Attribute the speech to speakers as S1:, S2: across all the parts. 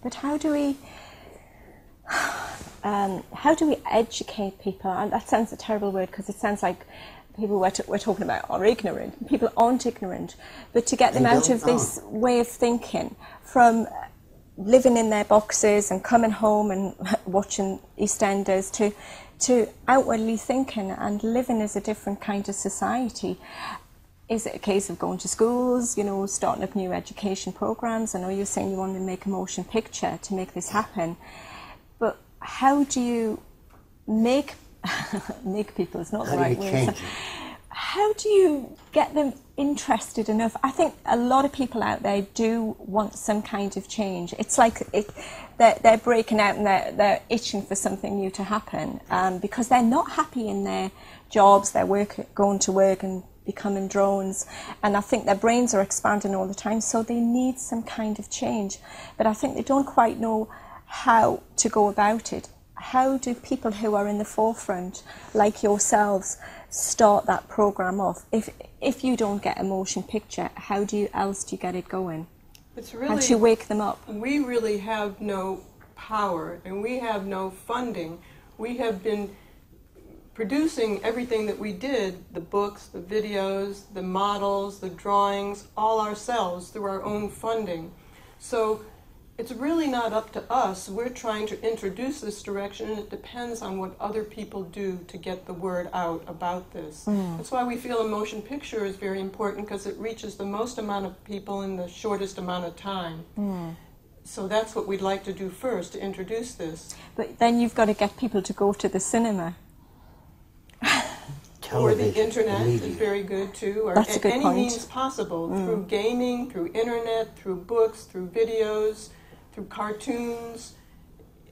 S1: But how do we educate people? And that sounds a terrible word, because it sounds like people we're talking about are ignorant. People aren't ignorant, but to get them out of this way of thinking, from living in their boxes and coming home and watching EastEnders, to outwardly thinking and living as a different kind of society. Is it a case of going to schools, you know, starting up new education programs? I know you're saying you want to make a motion picture to make this happen, but how do you make people, it's not the right word. How do you get them interested enough? I think a lot of people out there do want some kind of change. It's like they're breaking out and they're itching for something new to happen, because they're not happy in their jobs, going to work and becoming drones, and I think their brains are expanding all the time, so they need some kind of change. But I think they don't quite know how to go about it. How do people who are in the forefront, like yourselves, start that program off? If you don't get a motion picture, how else do you get it going?
S2: It's really,
S1: how do you wake them up?
S2: We really have no power, and we have no funding. We have been producing everything that we did, the books, the videos, the models, the drawings, all ourselves through our own funding. So it's really not up to us. We're trying to introduce this direction, and it depends on what other people do to get the word out about this. That's why we feel a motion picture is very important, because it reaches the most amount of people in the shortest amount of time. So that's what we'd like to do first, to introduce this.
S1: But then you've got to get people to go to the cinema.
S2: Or the internet is very good too, or
S1: That's a good
S2: any
S1: point.
S2: means possible, through gaming, through internet, through books, through videos, through cartoons,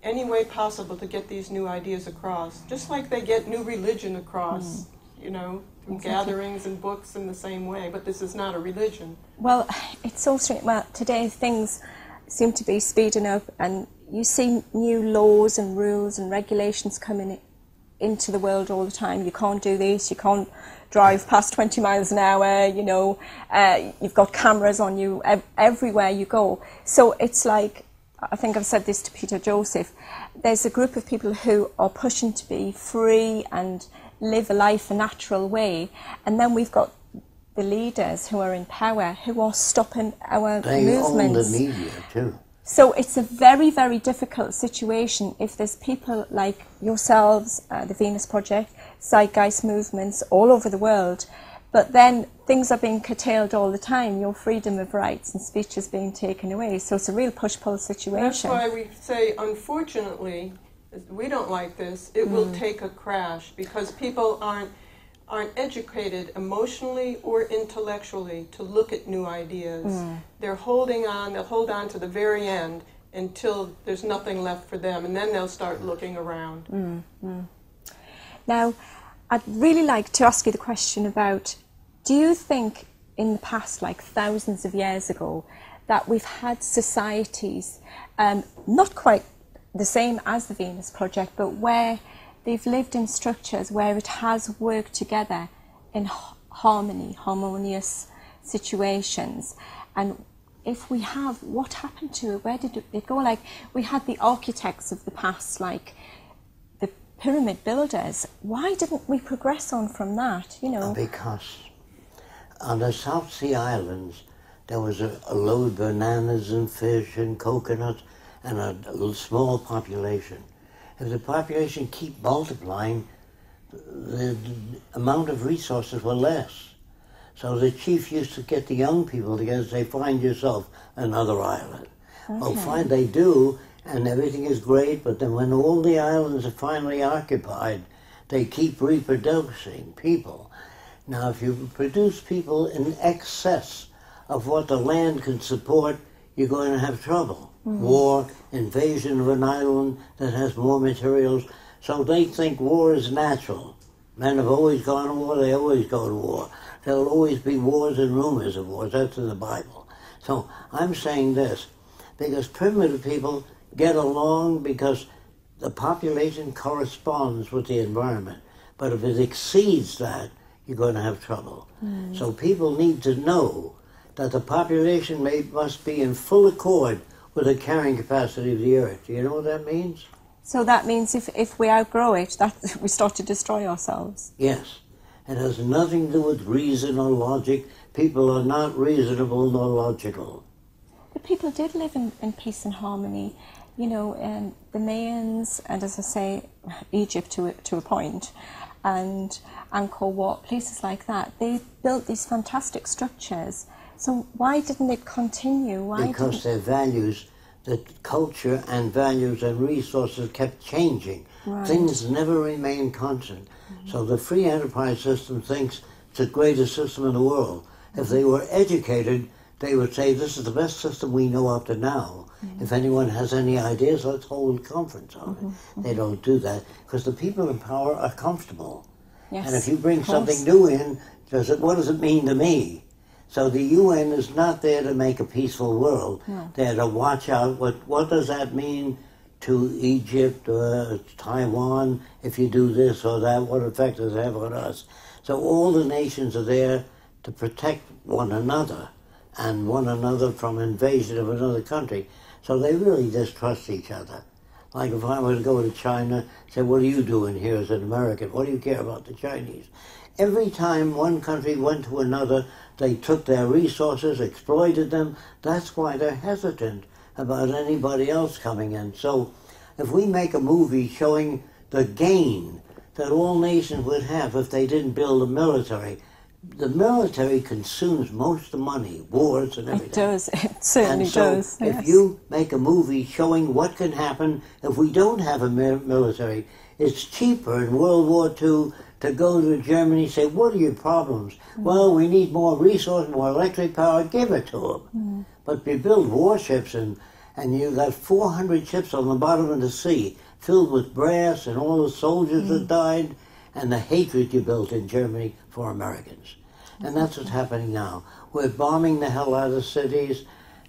S2: any way possible to get these new ideas across. Just like they get new religion across, you know, through gatherings and books in the same way, but this is not a religion.
S1: Well, it's so strange. Well, today things seem to be speeding up, and you see new laws and rules and regulations coming into the world all the time. You can't do this, you can't drive past 20 miles an hour, you know, you've got cameras on you everywhere you go. So it's like, I think I've said this to Peter Joseph, there's a group of people who are pushing to be free and live a life a natural way, and then we've got the leaders who are in power who are stopping our movements.
S3: They own the media too.
S1: So it's a very, very difficult situation if there's people like yourselves, the Venus Project, zeitgeist movements all over the world, but then things are being curtailed all the time. Your freedom of rights and speech is being taken away. So it's a real push-pull situation.
S2: That's why we say, unfortunately, we don't like this. It will take a crash, because people aren't educated emotionally or intellectually to look at new ideas. They'll hold on to the very end until there's nothing left for them, and then they'll start looking around.
S1: Now, I'd really like to ask you the question about, do you think in the past, like thousands of years ago, that we've had societies, not quite the same as the Venus Project, but where they've lived in structures where it has worked together in harmonious situations? And if we have, what happened to it? Where did it go? Like, we had the architects of the past, like the pyramid builders. Why didn't we progress on from that, you know?
S3: Because on the South Sea Islands, there was a load of bananas and fish and coconuts and a small population. If the population keep multiplying, the amount of resources were less. So the chief used to get the young people together and say, find yourself another island. Okay. Well, fine, they do, and everything is great, but then when all the islands are finally occupied, they keep reproducing people. Now, if you produce people in excess of what the land can support, you're going to have trouble. War, invasion of an island that has more materials. So they think war is natural. Men have always gone to war, they always go to war. There'll always be wars and rumors of wars, that's in the Bible. So I'm saying this, because primitive people get along because the population corresponds with the environment. But if it exceeds that, you're going to have trouble. So people need to know that the population must be in full accord with the carrying capacity of the Earth. Do you know what that means?
S1: So that means if we outgrow it, that we start to destroy ourselves.
S3: Yes. It has nothing to do with reason or logic. People are not reasonable nor logical.
S1: But people did live in peace and harmony. You know, the Mayans, and as I say, Egypt to a point, and Angkor Wat, places like that, they built these fantastic structures. So why didn't it continue?
S3: Because their values, the culture and values and resources kept changing.
S1: Right.
S3: Things never remain constant. So the free enterprise system thinks it's the greatest system in the world. If they were educated, they would say, this is the best system we know up to now. If anyone has any ideas, let's hold a conference on it. They don't do that because the people in power are comfortable.
S1: Yes,
S3: and if you bring something new in, what does it mean to me? So the UN is not there to make a peaceful world.
S1: No.
S3: They're to watch out what does that mean to Egypt or Taiwan if you do this or that, what effect does it have on us? So all the nations are there to protect one another and one another from invasion of another country. So they really just trust each other. Like if I were to go to China, say, what are you doing here as an American? What do you care about the Chinese? Every time one country went to another, they took their resources, exploited them. That's why they're hesitant about anybody else coming in. So if we make a movie showing the gain that all nations would have if they didn't build a military, the military consumes most of the money, wars and everything.
S1: It does, it certainly
S3: and so
S1: does.
S3: If
S1: yes.
S3: you make a movie showing what can happen if we don't have a military, it's cheaper in World War II to go to Germany and say, what are your problems? Well, we need more resources, more electric power, give it to them. But we build warships and you got 400 ships on the bottom of the sea filled with brass and all the soldiers that died and the hatred you built in Germany for Americans. And that's what's happening now. We're bombing the hell out of cities.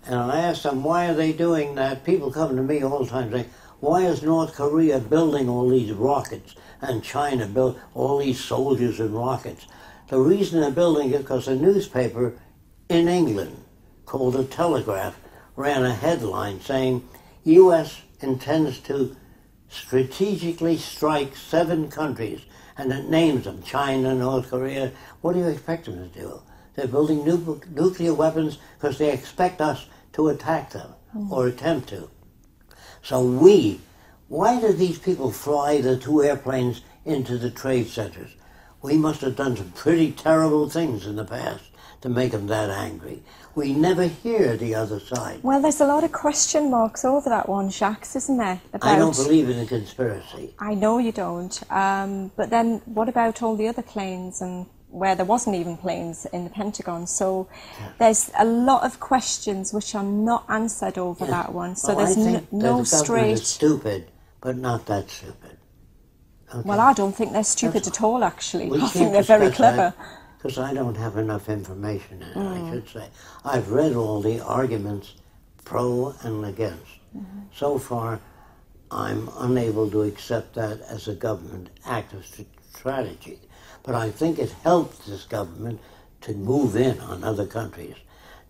S3: And I asked them, why are they doing that? People come to me all the time saying, why is North Korea building all these rockets and China built all these soldiers and rockets? The reason they're building it is because a newspaper in England called The Telegraph ran a headline saying, U.S. intends to strategically strike 7 countries, and it names them, China, North Korea. What do you expect them to do? They're building nuclear weapons because they expect us to attack them or attempt to. So why do these people fly the 2 airplanes into the trade centers? We must have done some pretty terrible things in the past to make them that angry. We never hear the other side.
S1: Well, there's a lot of question marks over that one, Jacques, isn't there?
S3: I don't believe in a conspiracy.
S1: I know you don't. But then what about all the other planes and where there wasn't even planes in the Pentagon? So there's a lot of questions which are not answered over that one. So
S3: well,
S1: there's no
S3: straight... The government is stupid, but not that stupid. Okay.
S1: Well, I don't think they're stupid at all, actually. I think they're very clever.
S3: Because I don't have enough information in it, I should say. I've read all the arguments pro and against. So far, I'm unable to accept that as a government act of strategy. But I think it helped this government to move in on other countries.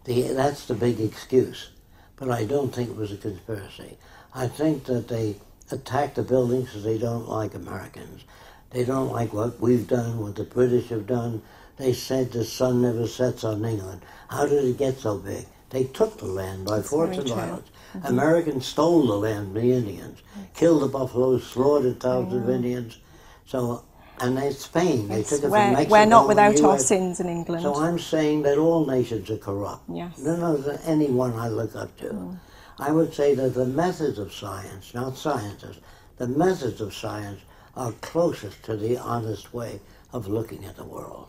S3: That's the big excuse. But I don't think it was a conspiracy. I think that they attack the buildings because they don't like Americans. They don't like what we've done, what the British have done. They said the sun never sets on England. How did it get so big? They took the land by force and violence. Americans stole the land from the Indians, killed the buffaloes, slaughtered thousands of Indians. So, and it's Spain. They took it from Mexico.
S1: We're not without our sins in England.
S3: So I'm saying that all nations are corrupt.
S1: Yes.
S3: None of anyone I look up to. I would say that the methods of science, not scientists, the methods of science are closest to the honest way of looking at the world.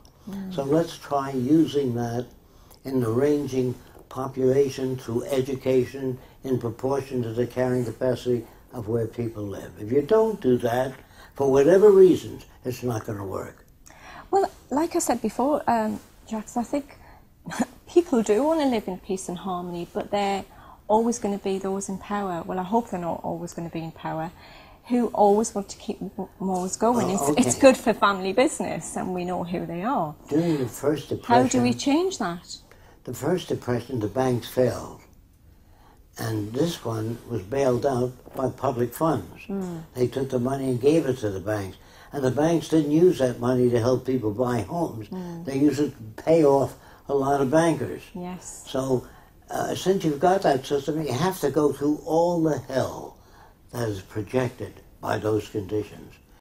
S3: So let's try using that in arranging population through education in proportion to the carrying capacity of where people live. If you don't do that, for whatever reasons, it's not going to work.
S1: Well, like I said before, Jacques, I think people do want to live in peace and harmony, but they're always going to be those in power. Well, I hope they're not always going to be in power, who always want to keep wars going. It's good for family business, and we know who they are.
S3: During the First Depression...
S1: How do we change that?
S3: The First Depression, the banks failed. And this one was bailed out by public funds. They took the money and gave it to the banks. And the banks didn't use that money to help people buy homes. They used it to pay off a lot of bankers.
S1: Yes.
S3: So since you've got that system, you have to go through all the hell that is projected by those conditions.